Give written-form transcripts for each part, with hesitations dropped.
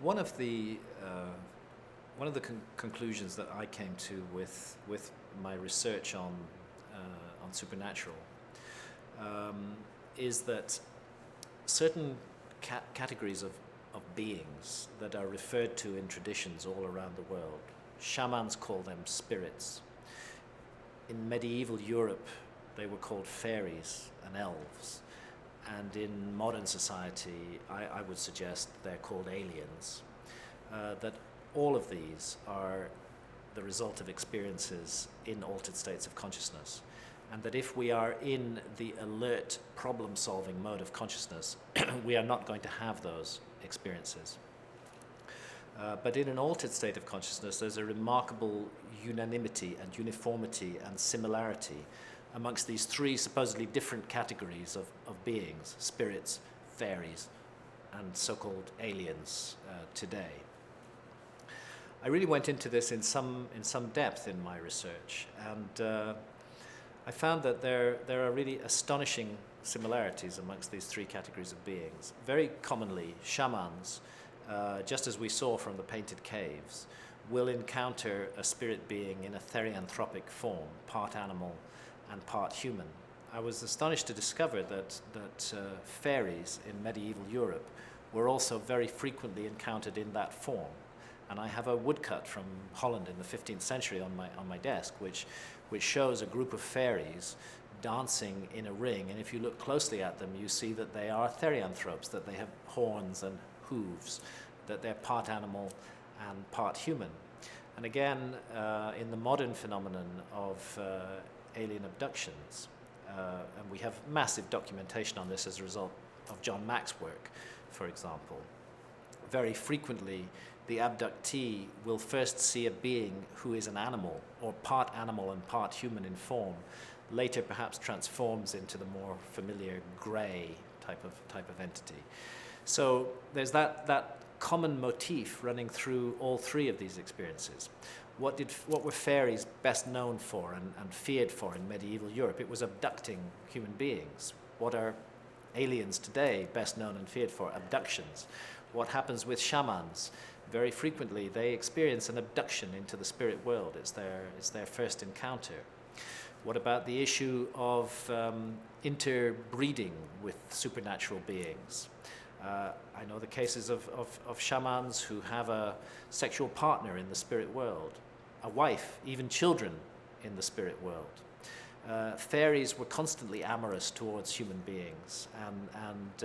One of the conclusions that I came to with my research on supernatural is that certain categories of beings that are referred to in traditions all around the world, shamans call them spirits. In medieval Europe, they were called fairies and elves. And in modern society, I would suggest they're called aliens. That all of these are the result of experiences in altered states of consciousness. And that if we are in the alert, problem-solving mode of consciousness, we are not going to have those experiences. But in an altered state of consciousness, there's a remarkable unanimity and uniformity and similarity amongst these three supposedly different categories of beings: spirits, fairies, and so-called aliens today. I really went into this in some depth in my research, and I found that there are really astonishing similarities amongst these three categories of beings. Very commonly, shamans, just as we saw from the painted caves, will encounter a spirit being in a therianthropic form, part animal and part human. I was astonished to discover that fairies in medieval Europe were also very frequently encountered in that form. And I have a woodcut from Holland in the 15th century on my desk, which shows a group of fairies dancing in a ring. And if you look closely at them, you see that they are therianthropes, that they have horns and hooves, that they're part animal and part human. And again, in the modern phenomenon of alien abductions, and we have massive documentation on this as a result of John Mack's work, for example. Very frequently, the abductee will first see a being who is an animal, or part animal and part human in form, later perhaps transforms into the more familiar grey type of entity. So there's that common motif running through all three of these experiences. What were fairies best known for and feared for in medieval Europe? It was abducting human beings. What are aliens today best known and feared for? Abductions. What happens with shamans? Very frequently they experience an abduction into the spirit world. It's their first encounter. What about the issue of interbreeding with supernatural beings? I know the cases of shamans who have a sexual partner in the spirit world, a wife, even children in the spirit world. Fairies were constantly amorous towards human beings and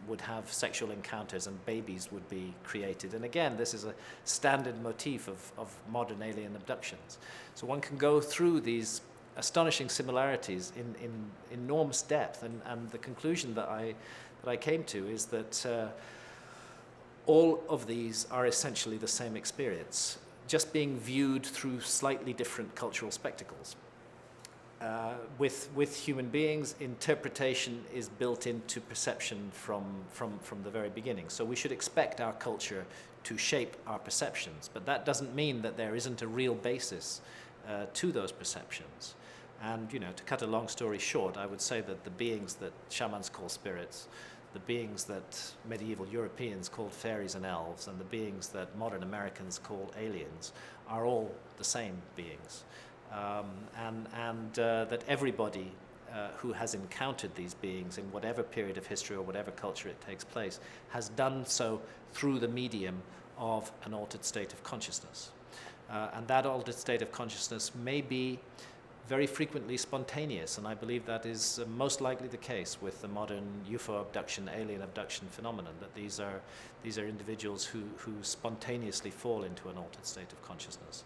would have sexual encounters, and babies would be created. And again, this is a standard motif of modern alien abductions. So one can go through these astonishing similarities in enormous depth, and the conclusion that I came to is that all of these are essentially the same experience, just being viewed through slightly different cultural spectacles. With human beings, interpretation is built into perception from the very beginning. So we should expect our culture to shape our perceptions, but that doesn't mean that there isn't a real basis to those perceptions. And, to cut a long story short, I would say that the beings that shamans call spirits, the beings that medieval Europeans called fairies and elves, and the beings that modern Americans call aliens are all the same beings. That everybody who has encountered these beings in whatever period of history or whatever culture it takes place has done so through the medium of an altered state of consciousness. And that altered state of consciousness may be very frequently spontaneous, and I believe that is most likely the case with the modern UFO abduction, alien abduction phenomenon, that these are individuals who spontaneously fall into an altered state of consciousness.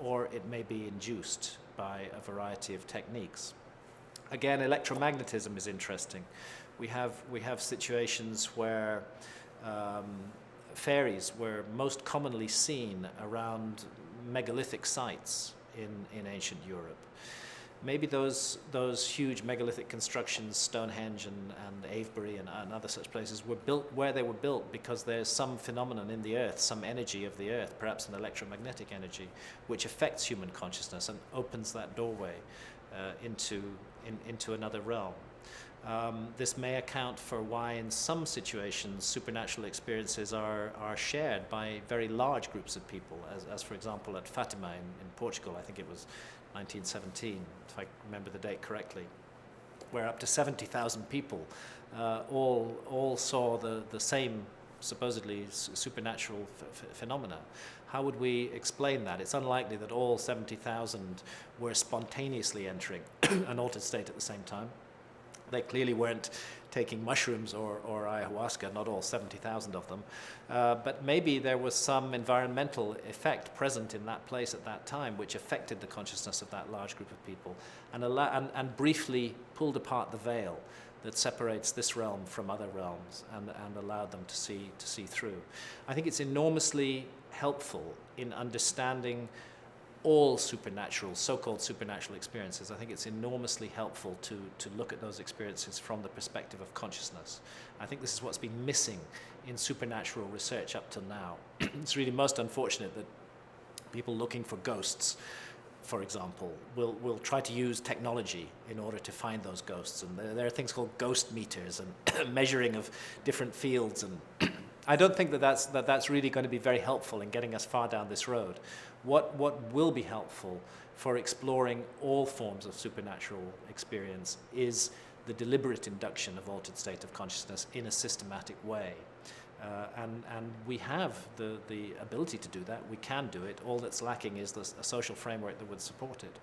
Or it may be induced by a variety of techniques. Again, electromagnetism is interesting. We have situations where fairies were most commonly seen around megalithic sites in ancient Europe. Maybe those huge megalithic constructions, Stonehenge and Avebury and other such places, were built where they were built because there's some phenomenon in the earth, some energy of the earth, perhaps an electromagnetic energy, which affects human consciousness and opens that doorway into another realm. This may account for why in some situations supernatural experiences are shared by very large groups of people, as for example at Fatima in Portugal, I think it was 1917, if I remember the date correctly, where up to 70,000 people all saw the same supposedly supernatural phenomena. How would we explain that? It's unlikely that all 70,000 were spontaneously entering an altered state at the same time. They clearly weren't taking mushrooms or ayahuasca, not all 70,000 of them. But maybe there was some environmental effect present in that place at that time which affected the consciousness of that large group of people and briefly pulled apart the veil that separates this realm from other realms and allowed them to see through. I think it's enormously helpful in understanding all supernatural, so-called supernatural experiences. I think it's enormously helpful to look at those experiences from the perspective of consciousness. I think this is what's been missing in supernatural research up till now. It's really most unfortunate that people looking for ghosts, for example, will try to use technology in order to find those ghosts. And there are things called ghost meters and measuring of different fields. And I don't think that's really going to be very helpful in getting us far down this road. What will be helpful for exploring all forms of supernatural experience is the deliberate induction of altered state of consciousness in a systematic way. And we have the ability to do that. We can do it. All that's lacking is a social framework that would support it.